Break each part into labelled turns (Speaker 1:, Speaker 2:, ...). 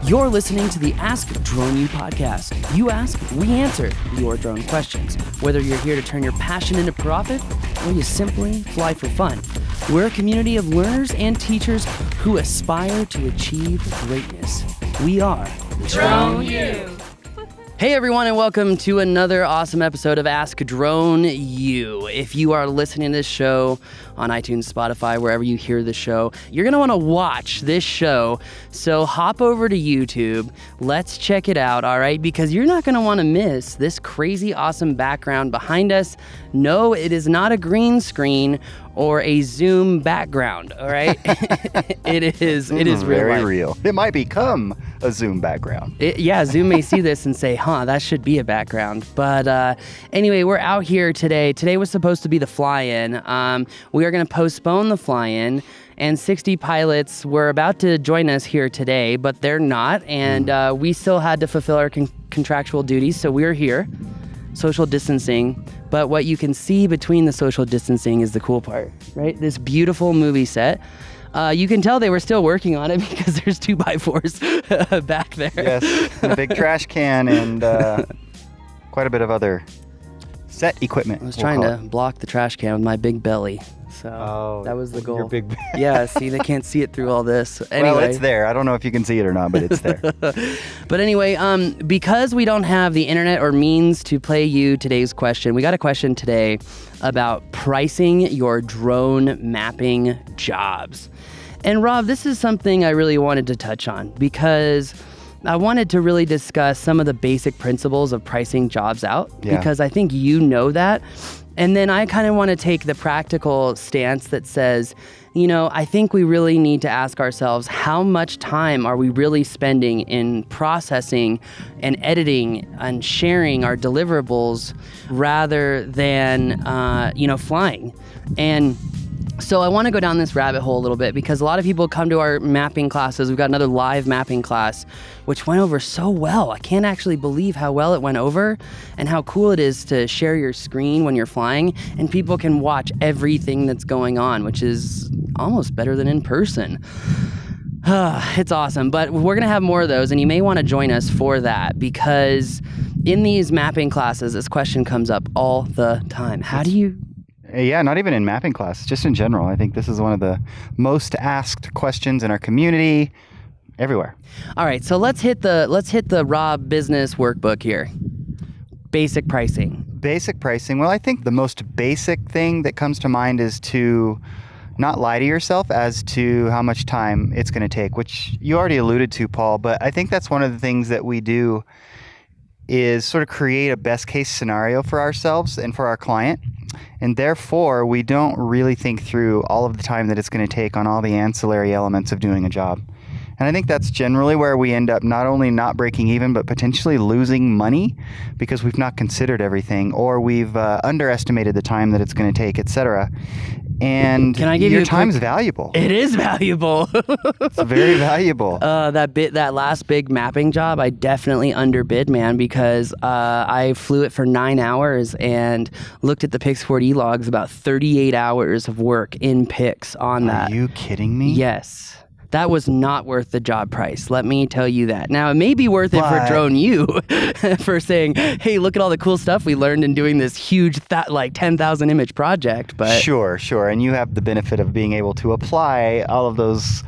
Speaker 1: You're listening to the Ask Drone U podcast. You ask, we answer your drone questions. Whether you're here to turn your passion into profit or you simply fly for fun, we're a community of learners and teachers who aspire to achieve greatness. We are
Speaker 2: Drone U.
Speaker 1: Hey everyone, and welcome to another awesome episode of Ask Drone U. If you are listening to this show on iTunes, Spotify, wherever you hear the show, you're going to want to watch this show. So hop over to YouTube. Let's check it out, all right? Because you're not going to want to miss this crazy awesome background behind us. No, it is not a green screen or a Zoom background, all right? It is
Speaker 3: very real. It might become a Zoom background.
Speaker 1: Zoom may see this and say, that should be a background. But anyway, we're out here today. Today was supposed to be the fly-in. We are going to postpone the fly-in, and 60 pilots were about to join us here today, but they're not, and we still had to fulfill our contractual duties, so we're here. Social distancing, but what you can see between the social distancing is the cool part, right? This beautiful movie set. You can tell they were still working on it because there's 2x4s back there.
Speaker 3: Yes, and a big trash can and quite a bit of other set equipment.
Speaker 1: I was trying to block the trash can with my big belly. So that was the goal.
Speaker 3: Your big
Speaker 1: Yeah, see, they can't see it through all this. Anyway.
Speaker 3: Well, it's there. I don't know if you can see it or not, but it's there.
Speaker 1: But anyway, because we don't have the internet or means to play you today's question, we got a question today about pricing your drone mapping jobs. And Rob, this is something I really wanted to touch on because I wanted to really discuss some of the basic principles of pricing jobs out because I think you know that. And then I kind of want to take the practical stance that says, I think we really need to ask ourselves, how much time are we really spending in processing and editing and sharing our deliverables rather than, flying? And so I want to go down this rabbit hole a little bit because a lot of people come to our mapping classes. We've got another live mapping class, which went over so well. I can't actually believe how well it went over and how cool it is to share your screen when you're flying and people can watch everything that's going on, which is almost better than in person. It's awesome, but we're going to have more of those, and you may want to join us for that because in these mapping classes, this question comes up all the time. How do you...
Speaker 3: Yeah, not even in mapping class, just in general. I think this is one of the most asked questions in our community, everywhere.
Speaker 1: All right, so let's hit the Rob business workbook here. Basic pricing.
Speaker 3: Basic pricing. Well, I think the most basic thing that comes to mind is to not lie to yourself as to how much time it's going to take, which you already alluded to, Paul, but I think that's one of the things that we do is sort of create a best case scenario for ourselves and for our client. And therefore, we don't really think through all of the time that it's going to take on all the ancillary elements of doing a job. And I think that's generally where we end up not only not breaking even, but potentially losing money because we've not considered everything or we've underestimated the time that it's going to take, etc. And
Speaker 1: Can I give
Speaker 3: your time's valuable.
Speaker 1: It is valuable.
Speaker 3: It's very valuable.
Speaker 1: That last big mapping job, I definitely underbid, man, because I flew it for 9 hours and looked at the Pix4D logs, about 38 hours of work in Pix on that.
Speaker 3: Are you kidding me?
Speaker 1: Yes. That was not worth the job price. Let me tell you that. Now, it may be worth it for Drone U for saying, hey, look at all the cool stuff we learned in doing this huge 10,000 image project. But
Speaker 3: Sure. And you have the benefit of being able to apply all of those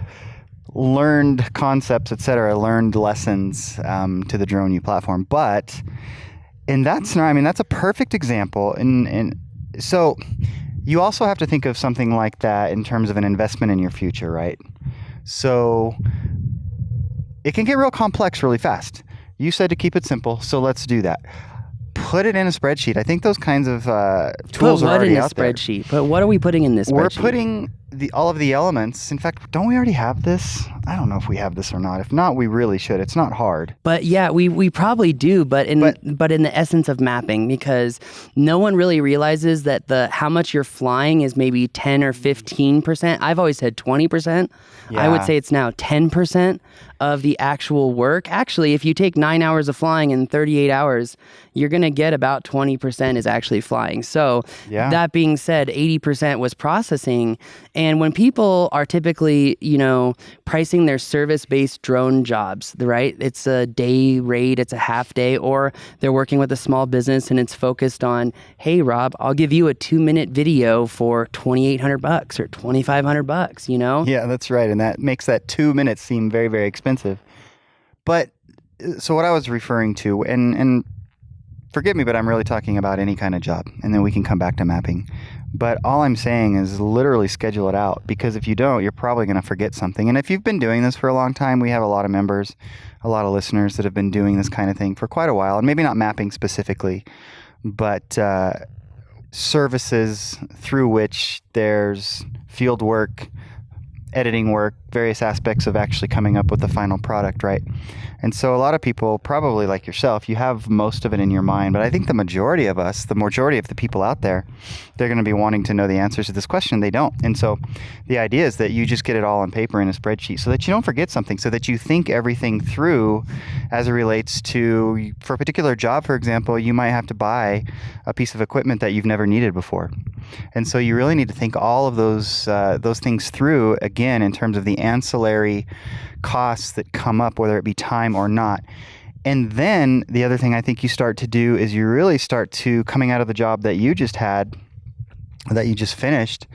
Speaker 3: learned concepts, et cetera, learned lessons to the Drone U platform. And that's a perfect example. And so you also have to think of something like that in terms of an investment in your future, right? So it can get real complex really fast. You said to keep it simple, so let's do that. Put it in a spreadsheet. I think those kinds of tools are already out there.
Speaker 1: But what are we putting in this spreadsheet?
Speaker 3: We're putting all of the elements. In fact, don't we already have this? I don't know if we have this or not. If not, we really should. It's not hard.
Speaker 1: But yeah, we probably do, but in the essence of mapping, because no one really realizes that how much you're flying is maybe 10 or 15%. I've always said 20%. Yeah. I would say it's now 10% of the actual work. Actually, if you take 9 hours of flying in 38 hours, you're going to get about 20% is actually flying. So that being said, 80% was processing. And when people are typically, pricing pricing their service-based drone jobs, right? It's a day rate, it's a half day, or they're working with a small business and it's focused on, hey, Rob, I'll give you a 2-minute video for $2,800 or $2,500, you know?
Speaker 3: Yeah, that's right. And that makes that 2 minutes seem very, very expensive. But so what I was referring to, and forgive me, but I'm really talking about any kind of job, and then we can come back to mapping. But all I'm saying is literally schedule it out, because if you don't, you're probably going to forget something. And if you've been doing this for a long time, we have a lot of members, a lot of listeners that have been doing this kind of thing for quite a while, and maybe not mapping specifically, but services through which there's field work, editing work, various aspects of actually coming up with the final product, right? And so a lot of people, probably like yourself, you have most of it in your mind, but I think the majority of us, the majority of the people out there, they're going to be wanting to know the answers to this question. They don't. And so the idea is that you just get it all on paper in a spreadsheet so that you don't forget something, so that you think everything through as it relates to, for a particular job, for example, you might have to buy a piece of equipment that you've never needed before. And so you really need to think all of those things through, again, in terms of the ancillary costs that come up, whether it be time or not. And then the other thing I think you start to do is you really start to, coming out of the job that you just had, that you just finished,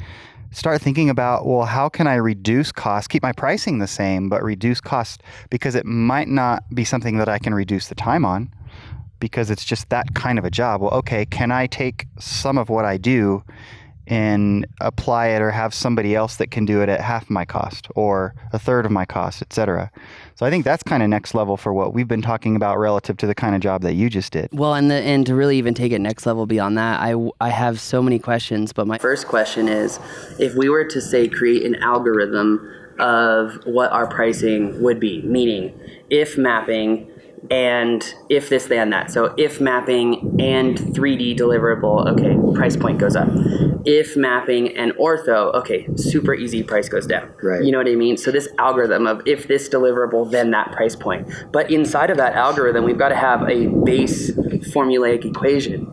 Speaker 3: start thinking about, well, how can I reduce costs, keep my pricing the same, but reduce costs, because it might not be something that I can reduce the time on, because it's just that kind of a job. Well, okay, can I take some of what I do and apply it, or have somebody else that can do it at half my cost or a third of my cost, etc. So I think that's kind of next level for what we've been talking about relative to the kind of job that you just did.
Speaker 1: Well, and to really even take it next level beyond that, I have so many questions, but my first question is, if we were to say create an algorithm of what our pricing would be, meaning if mapping and if this, then that. So if mapping and 3D deliverable, okay, price point goes up. If mapping and ortho, okay, super easy, price goes down.
Speaker 3: Right.
Speaker 1: You know what I mean? So this algorithm of if this deliverable, then that price point. But inside of that algorithm, we've got to have a base formulaic equation.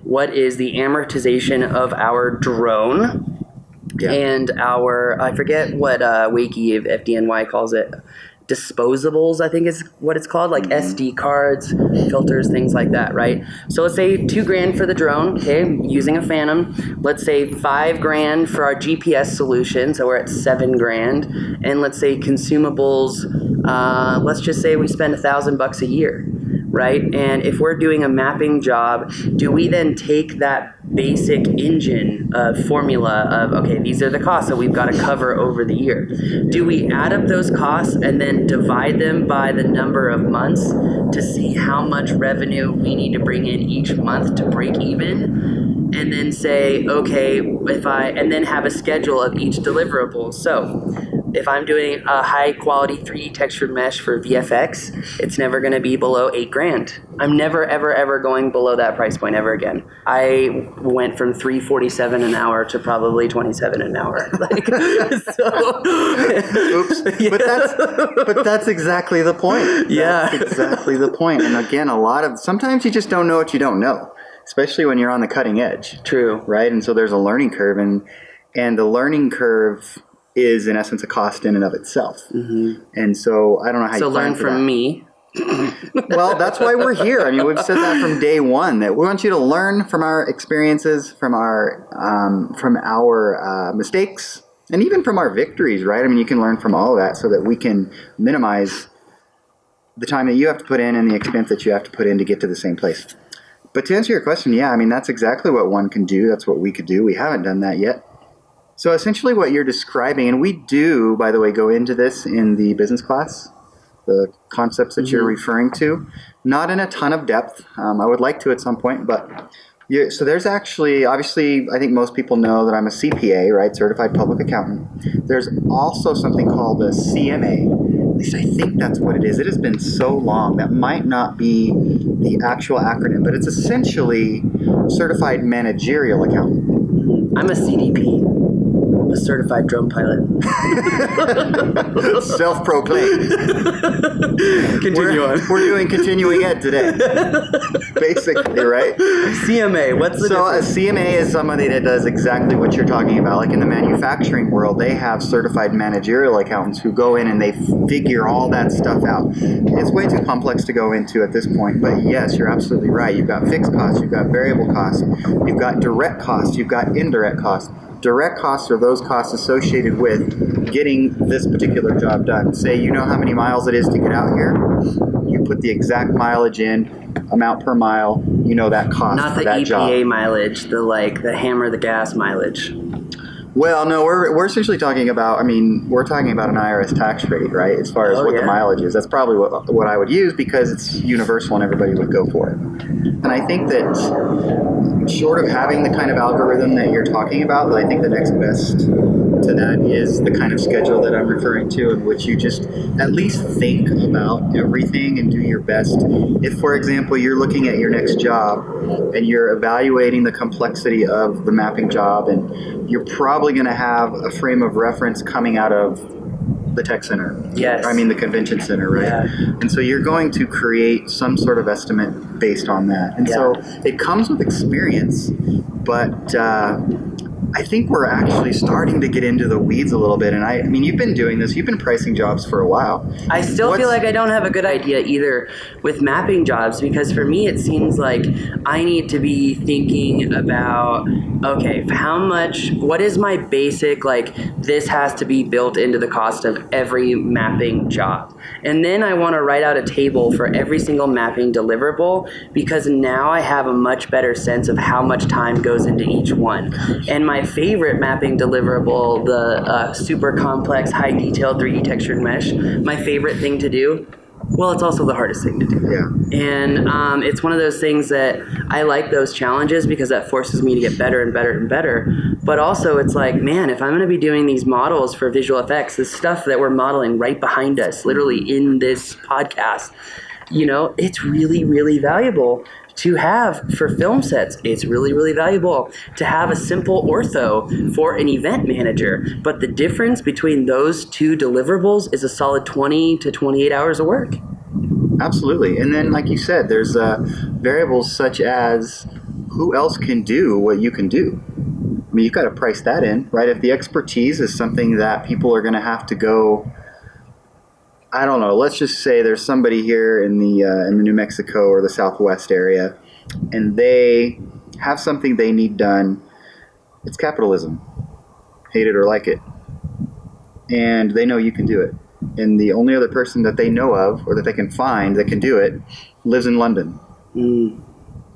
Speaker 1: What is the amortization of our drone and our, I forget what Wakey of FDNY calls it, disposables, I think is what it's called, like SD cards, filters, things like that, right? So let's say $2,000 for the drone, okay, using a Phantom. Let's say $5,000 for our GPS solution, so we're at $7,000. And let's say consumables, let's just say we spend $1,000 a year, right? And if we're doing a mapping job, do we then take that basic engine formula of, okay, these are the costs that we've got to cover over the year? Do we add up those costs and then divide them by the number of months to see how much revenue we need to bring in each month to break even? And then say, okay, and then have a schedule of each deliverable. So if I'm doing a high quality 3D textured mesh for VFX, it's never going to be below $8,000. I'm never, ever, ever going below that price point ever again. I went from $3.47 an hour to probably $27 an hour.
Speaker 3: Oops.
Speaker 1: Yeah.
Speaker 3: But that's exactly the point.
Speaker 1: Yeah.
Speaker 3: That's exactly the point. And again, sometimes you just don't know what you don't know, especially when you're on the cutting edge.
Speaker 1: True.
Speaker 3: Right? And so there's a learning curve, and the learning curve is in essence a cost in and of itself. Mm-hmm. And so I don't know how you
Speaker 1: learn from me.
Speaker 3: Well, that's why we're here. I mean, we've said that from day one, that we want you to learn from our experiences, from our mistakes, and even from our victories, right? I mean, you can learn from all of that so that we can minimize the time that you have to put in and the expense that you have to put in to get to the same place. But to answer your question, yeah, I mean, that's exactly what one can do. That's what we could do. We haven't done that yet. So essentially what you're describing, and we do, by the way, go into this in the business class, the concepts that you're referring to, not in a ton of depth. I would like to at some point, but so there's actually, obviously, I think most people know that I'm a CPA, right, Certified Public Accountant. There's also something called a CMA. At least I think that's what it is. It has been so long. That might not be the actual acronym, but it's essentially Certified Managerial Accountant.
Speaker 1: I'm a CDP. A certified drone pilot.
Speaker 3: Self-proclaimed.
Speaker 1: Continue on.
Speaker 3: We're doing continuing ed today, basically, right?
Speaker 1: CMA, what's the difference?
Speaker 3: So a CMA is somebody that does exactly what you're talking about. Like in the manufacturing world, they have certified managerial accountants who go in and they figure all that stuff out. It's way too complex to go into at this point, but yes, you're absolutely right. You've got fixed costs, you've got variable costs, you've got direct costs, you've got indirect costs. Direct costs are those costs associated with getting this particular job done. Say you know how many miles it is to get out here, you put the exact mileage in, amount per mile, you know that cost
Speaker 1: Not
Speaker 3: for
Speaker 1: the
Speaker 3: that
Speaker 1: EPA
Speaker 3: job.
Speaker 1: mileage, the hammer the gas mileage.
Speaker 3: Well, no, we're essentially talking about, we're talking about an IRS tax rate, right? As far as what the mileage is. That's probably what I would use because it's universal and everybody would go for it. And I think that short of having the kind of algorithm that you're talking about, I think the next best to that is the kind of schedule that I'm referring to, in which you just at least think about everything and do your best. If, for example, you're looking at your next job and you're evaluating the complexity of the mapping job, and you're probably going to have a frame of reference coming out of the tech center.
Speaker 1: Yes.
Speaker 3: The convention center, right?
Speaker 1: Yeah.
Speaker 3: And so you're going to create some sort of estimate based on that. And so it comes with experience, but I think we're actually starting to get into the weeds a little bit. And you've been doing this. You've been pricing jobs for a while.
Speaker 1: I still feel like I don't have a good idea either with mapping jobs, because for me it seems like I need to be thinking about, okay, what is my basic, this has to be built into the cost of every mapping job. And then I want to write out a table for every single mapping deliverable, because now I have a much better sense of how much time goes into each one. And my favorite mapping deliverable, the super complex, high detailed 3D textured mesh, my favorite thing to do, well, it's also the hardest thing to do.
Speaker 3: Yeah.
Speaker 1: And it's one of those things that I like those challenges because that forces me to get better and better and better. But also it's like, man, if I'm going to be doing these models for visual effects, the stuff that we're modeling right behind us, literally in this podcast, it's really, really valuable to have for film sets. It's really, really valuable to have a simple ortho for an event manager. But the difference between those two deliverables is a solid 20 to 28 hours of work.
Speaker 3: Absolutely. And then, like you said, there's variables such as who else can do what you can do. You've got to price that in, right? If the expertise is something that people are going to have to go, I don't know, let's just say there's somebody here in the New Mexico or the Southwest area, and they have something they need done. It's capitalism. Hate it or like it. And they know you can do it. And the only other person that they know of or that they can find that can do it lives in London.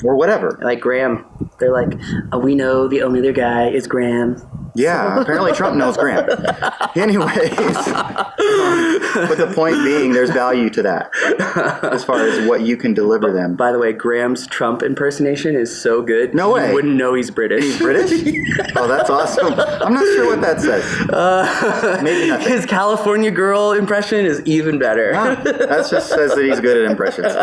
Speaker 3: Or whatever.
Speaker 1: Like Graham. They're like, we know the only other guy is Graham.
Speaker 3: Yeah, apparently Trump knows Graham. Anyways, but the point being, there's value to that as far as what you can deliver them.
Speaker 1: By the way, Graham's Trump impersonation is so good.
Speaker 3: No way.
Speaker 1: You wouldn't know he's British.
Speaker 3: He's British? Oh, that's awesome. I'm not sure what that says. Maybe nothing.
Speaker 1: His California girl impression is even better.
Speaker 3: That just says that he's good at impressions.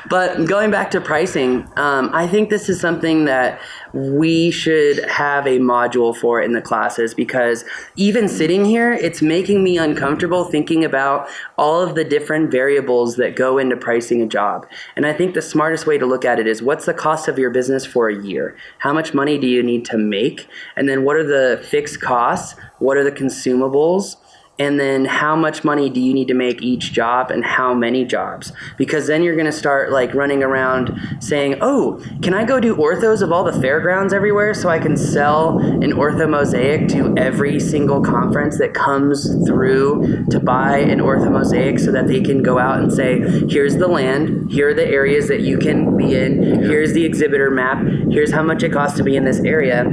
Speaker 1: But going back to pricing, I think this is something that we should have a module for in the classes, because even sitting here, it's making me uncomfortable thinking about all of the different variables that go into pricing a job. And I think the smartest way to look at it is, what's the cost of your business for a year? How much money do you need to make? And then what are the fixed costs? What are the consumables? And then how much money do you need to make each job, and how many jobs? Because then you're going to start running around saying, oh, can I go do orthos of all the fairgrounds everywhere so I can sell an orthomosaic to every single conference that comes through to buy an orthomosaic, so that they can go out and say, here's the land, here are the areas that you can be in, here's the exhibitor map, here's how much it costs to be in this area,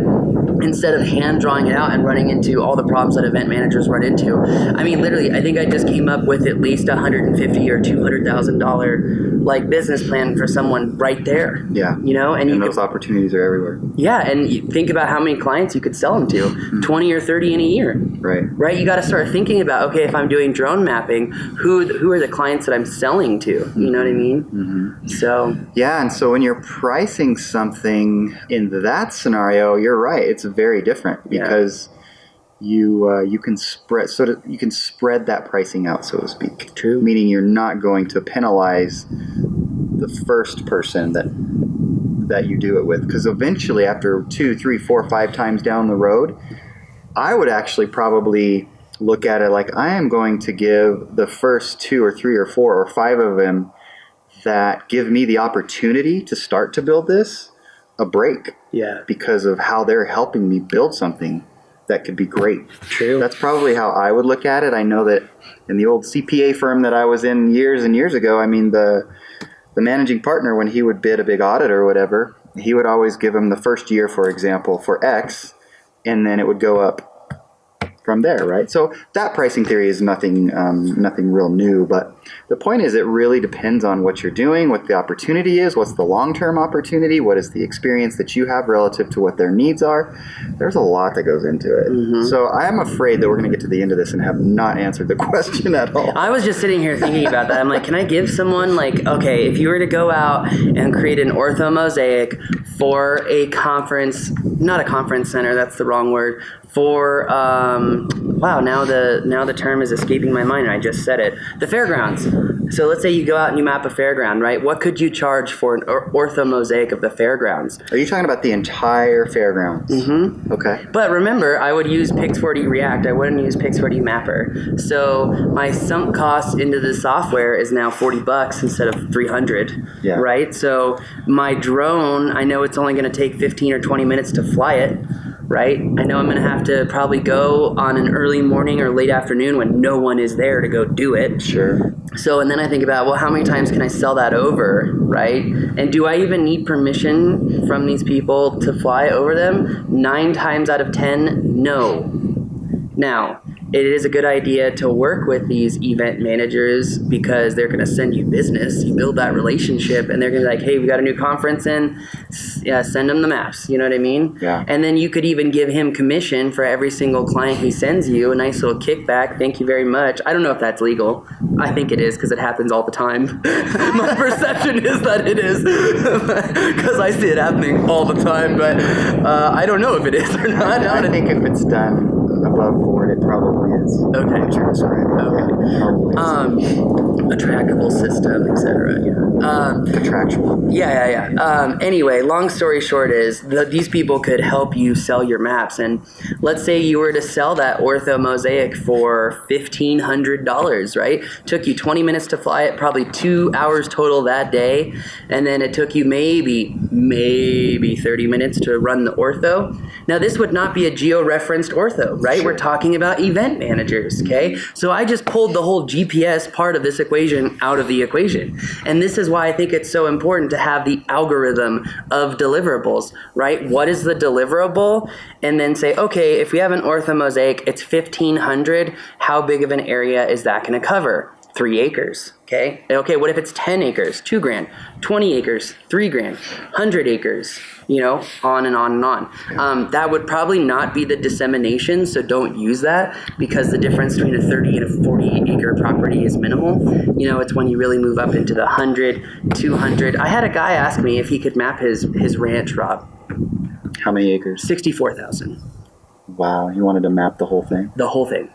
Speaker 1: instead of hand drawing it out and running into all the problems that event managers run into. Literally, I think I just came up with at least $150,000 or $200,000 business plan for someone right there.
Speaker 3: Yeah. And those opportunities are everywhere.
Speaker 1: Yeah, and you think about how many clients you could sell them to, 20 or 30 in a year. Right. You got to start thinking about, okay, if I'm doing drone mapping, who are the clients that I'm selling to? You know what I mean? Mm-hmm. So. Yeah,
Speaker 3: and so when you're pricing something in that scenario, you're right. It's very different because you can spread that pricing out, so to speak.
Speaker 1: True.
Speaker 3: Meaning you're not going to penalize the first person that you do it with, because eventually after 2, 3, 4, 5 times down the road, I would actually probably look at it like I am going to give the first 2 or 3 or 4 or 5 of them that give me the opportunity to start to build this a break.
Speaker 1: Yeah.
Speaker 3: Because of how they're helping me build something that could be great.
Speaker 1: True.
Speaker 3: That's probably how I would look at it. I know that in the old CPA firm that I was in years and years ago, I mean, the managing partner, when he would bid a big audit or whatever, he would always give him the first year, for example, for X, and then it would go up from there, right? So that pricing theory is nothing real new, but the point is it really depends on what you're doing, what the opportunity is, what's the long-term opportunity, what is the experience that you have relative to what their needs are. There's a lot that goes into it. Mm-hmm. So I am afraid that we're going to get to the end of this and have not answered the question at all.
Speaker 1: I was just sitting here thinking about that. I'm like, can I give someone, like, okay, if you were to go out and create an orthomosaic for a conference, not a conference center, that's the wrong word, for now the term is escaping my mind and I just said it. The fairgrounds. So let's say you go out and you map a fairground, right? What could you charge for an orthomosaic of the fairgrounds?
Speaker 3: Are you talking about the entire fairground?
Speaker 1: Mm-hmm.
Speaker 3: Okay.
Speaker 1: But remember, I would use Pix4D React. I wouldn't use Pix4D Mapper. So my sunk cost into the software is now $40 instead of $300.
Speaker 3: Yeah.
Speaker 1: Right? So my drone, I know it's only going to take 15 or 20 minutes to fly it. Right? I know I'm going to have to probably go on an early morning or late afternoon when no one is there to go do it.
Speaker 3: Sure.
Speaker 1: So, and then I think about, well, how many times can I sell that over, right? And do I even need permission from these people to fly over them? 9 times out of 10, no. Now, it is a good idea to work with these event managers because they're going to send you business. You build that relationship and they're going to be like, hey, we got a new conference in. Yeah, send them the maps. You know what I mean?
Speaker 3: Yeah.
Speaker 1: And then you could even give him commission for every single client he sends you, a nice little kickback. Thank you very much. I don't know if that's legal. I think it is because it happens all the time. My perception is that it is because I see it happening all the time, but I don't know if it is or not.
Speaker 3: I think if it's done above board, it probably is.
Speaker 1: Okay.
Speaker 3: What you're describing.
Speaker 1: Okay. A trackable system, etc. Yeah.
Speaker 3: Contractual.
Speaker 1: Yeah. Anyway, long story short is these people could help you sell your maps. And let's say you were to sell that orthomosaic for $1,500, right? Took you 20 minutes to fly it, probably 2 hours total that day. And then it took you maybe 30 minutes to run the ortho. Now, this would not be a geo-referenced ortho, right? We're talking about event managers, okay? So I just pulled the whole GPS part of this equation out of the equation. And this is why I think it's so important to have the algorithm of deliverables, right? What is the deliverable? And then say, okay, if we have an orthomosaic, it's 1,500. How big of an area is that going to cover? 3 acres, okay? Okay, what if it's 10 acres? $2,000. 20 acres, $3,000. 100 acres, on and on and on. That would probably not be the dissemination, so don't use that because the difference between a 30 and a 40 acre property is minimal. It's when you really move up into the 100, 200. I had a guy ask me if he could map his ranch, Rob.
Speaker 3: How many acres?
Speaker 1: 64,000.
Speaker 3: Wow, he wanted to map the whole thing?
Speaker 1: The whole thing.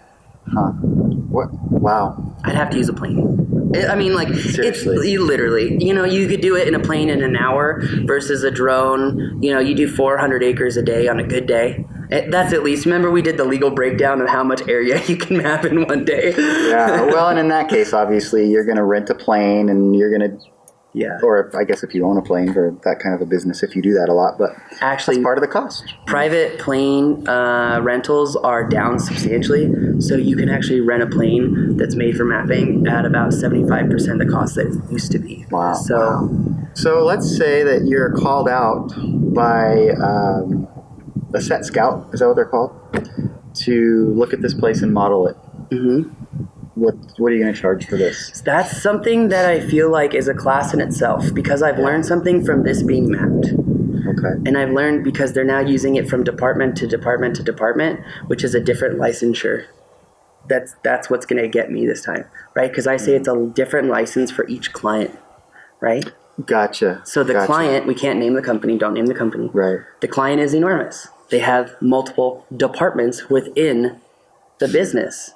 Speaker 3: Huh. What? Wow.
Speaker 1: I'd have to use a plane. I mean, like,
Speaker 3: Seriously.
Speaker 1: it's literally, you could do it in a plane in an hour versus a drone. You do 400 acres a day on a good day. That's at least, remember we did the legal breakdown of how much area you can map in one day.
Speaker 3: Yeah, well, and in that case, obviously, you're going to rent a plane and you're going to, or I guess if you own a plane for that kind of a business, if you do that a lot, but
Speaker 1: actually,
Speaker 3: that's part of the cost.
Speaker 1: Private plane rentals are down substantially, so you can actually rent a plane that's made for mapping at about 75% the cost that it used to be.
Speaker 3: Wow.
Speaker 1: So
Speaker 3: let's say that you're called out by a set scout, is that what they're called? To look at this place and model it. Mm-hmm. What are you going to charge for this?
Speaker 1: That's something that I feel like is a class in itself because I've learned something from this being mapped.
Speaker 3: Okay.
Speaker 1: And I've learned because they're now using it from department to department to department, which is a different licensure. That's what's going to get me this time, right? Because I say it's a different license for each client, right?
Speaker 3: Gotcha.
Speaker 1: So the client, we can't name the company, don't name the company.
Speaker 3: Right.
Speaker 1: The client is enormous. they have multiple departments within the business.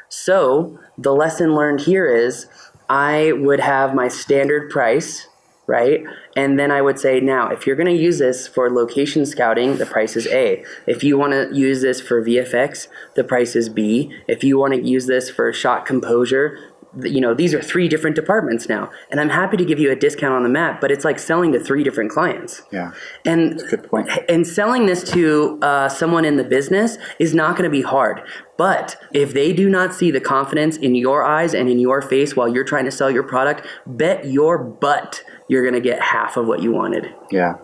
Speaker 1: So the lesson learned here is I would have my standard price, right? And then I would say, now, if you're going to use this for location scouting, the price is A. If you want to use this for VFX, the price is B. If you want to use this for shot composure, these are 3 different departments now. And I'm happy to give you a discount on the map, but it's like selling to 3 different clients.
Speaker 3: Yeah,
Speaker 1: and
Speaker 3: that's a good point.
Speaker 1: And selling this to someone in the business is not going to be hard. But if they do not see the confidence in your eyes and in your face while you're trying to sell your product, bet your butt you're going to get half of what you wanted.
Speaker 3: Yeah.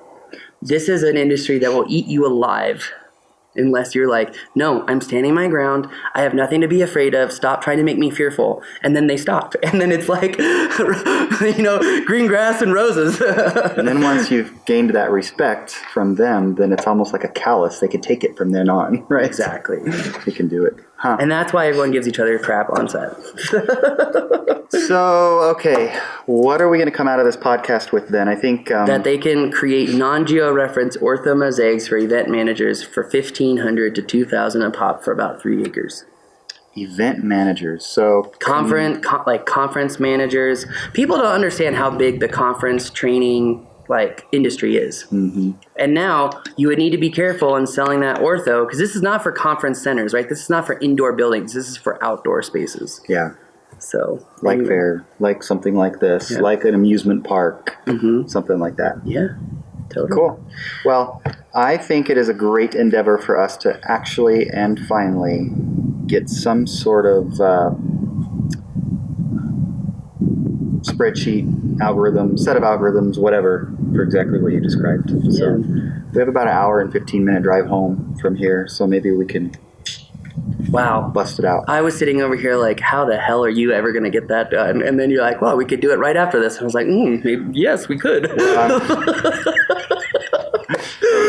Speaker 1: This is an industry that will eat you alive unless you're like, no, I'm standing my ground. I have nothing to be afraid of. Stop trying to make me fearful. And then they stop. And then it's like, green grass and roses.
Speaker 3: And then once you've gained that respect from them, then it's almost like a callus. They can take it from then on, right?
Speaker 1: Exactly.
Speaker 3: They can do it. Huh.
Speaker 1: And that's why everyone gives each other crap on set.
Speaker 3: So, okay, what are we going to come out of this podcast with then? I think
Speaker 1: that they can create non-geo-reference orthomosaics for event managers for $1,500 to $2,000 a pop for about 3 acres.
Speaker 3: Event managers. So
Speaker 1: conference managers. People don't understand how big the conference training industry is.
Speaker 3: Mm-hmm.
Speaker 1: And now you would need to be careful in selling that ortho, because this is not for conference centers, right? This is not for indoor buildings. This is for outdoor spaces.
Speaker 3: Yeah.
Speaker 1: So
Speaker 3: like something like this, like an amusement park, something like that.
Speaker 1: Yeah, totally.
Speaker 3: Cool. Well, I think it is a great endeavor for us to actually and finally get some sort of spreadsheet, algorithm, set of algorithms, whatever, for exactly what you described.
Speaker 1: Yeah.
Speaker 3: So we have about an hour and 15-minute drive home from here, so maybe we can bust it out.
Speaker 1: I was sitting over here like, how the hell are you ever going to get that done? And then you're like, well, we could do it right after this. And I was like, maybe, yes, we could.
Speaker 3: At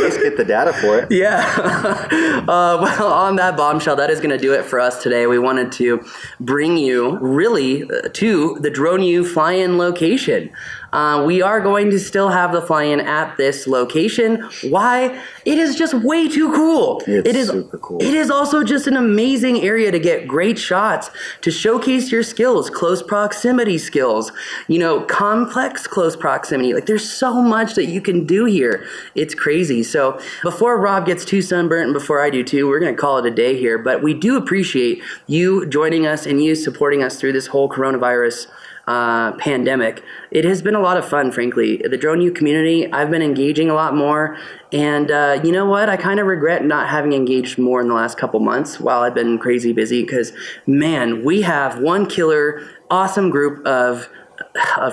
Speaker 3: least get the data for it.
Speaker 1: Yeah. Well, on that bombshell, that is going to do it for us today. We wanted to bring you really to the Drone U fly-in location. We are going to still have the fly-in at this location. Why? It is just way too cool.
Speaker 3: It is super cool.
Speaker 1: It is also just an amazing area to get great shots, to showcase your skills, close proximity skills, complex close proximity. There's so much that you can do here. It's crazy. So before Rob gets too sunburnt and before I do too, we're going to call it a day here. But we do appreciate you joining us and you supporting us through this whole coronavirus pandemic. It has been a lot of fun, frankly. The Drone U community, I've been engaging a lot more. And you know what? I kind of regret not having engaged more in the last couple months while I've been crazy busy, because, man, we have one killer, awesome group of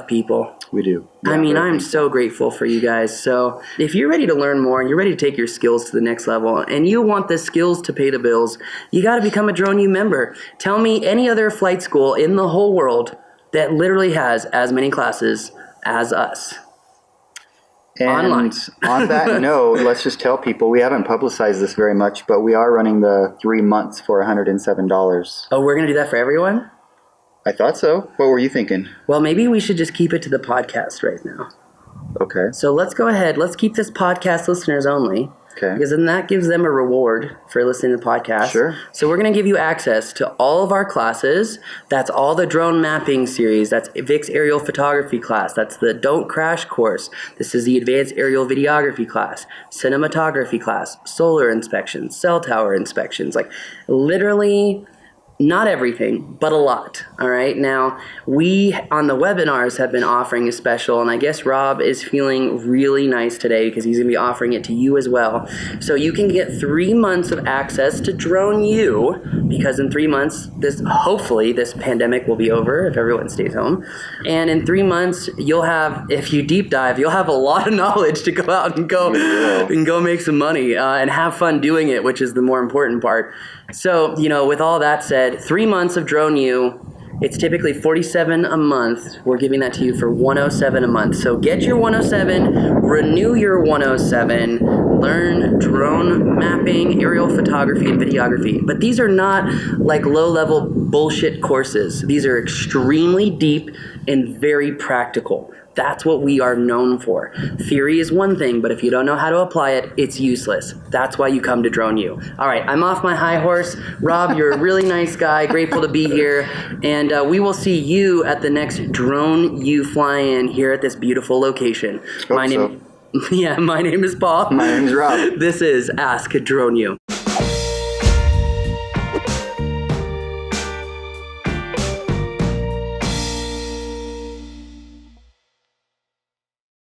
Speaker 1: people.
Speaker 3: We do.
Speaker 1: Yeah, I'm so grateful for you guys. So if you're ready to learn more and you're ready to take your skills to the next level and you want the skills to pay the bills, you got to become a Drone U member. Tell me any other flight school in the whole world that literally has as many classes as us.
Speaker 3: And
Speaker 1: online.
Speaker 3: On that note, let's just tell people, we haven't publicized this very much, but we are running the 3 months for $107.
Speaker 1: Oh, we're going to do that for everyone?
Speaker 3: I thought so. What were you thinking?
Speaker 1: Well, maybe we should just keep it to the podcast right now.
Speaker 3: Okay.
Speaker 1: So let's go ahead. Let's keep this podcast listeners only.
Speaker 3: Okay.
Speaker 1: Because then that gives them a reward for listening to the podcast.
Speaker 3: Sure.
Speaker 1: So we're going to give you access to all of our classes. That's all the drone mapping series. That's Vic's aerial photography class. That's the Don't Crash course. This is the advanced aerial videography class, cinematography class, solar inspections, cell tower inspections. Literally not everything, but a lot. All right. Now, we on the webinars have been offering a special, and I guess Rob is feeling really nice today because he's going to be offering it to you as well. So you can get 3 months of access to Drone U, because in 3 months, hopefully this pandemic will be over if everyone stays home. And in 3 months, you'll have, if you deep dive, you'll have a lot of knowledge to go out and go make some money and have fun doing it, which is the more important part. So, with all that said, 3 months of Drone U, it's typically $47 a month. We're giving that to you for $107 a month. So get your $107, renew your $107, learn drone mapping, aerial photography, and videography. But these are not low-level bullshit courses. These are extremely deep, and very practical. That's what we are known for. Theory is one thing, but if you don't know how to apply it, it's useless. That's why you come to Drone U. All right, I'm off my high horse. Rob, you're a really nice guy. Grateful to be here. And we will see you at the next Drone U fly-in here at this beautiful location. My name is Paul.
Speaker 3: My name's Rob.
Speaker 1: This is Ask Drone U.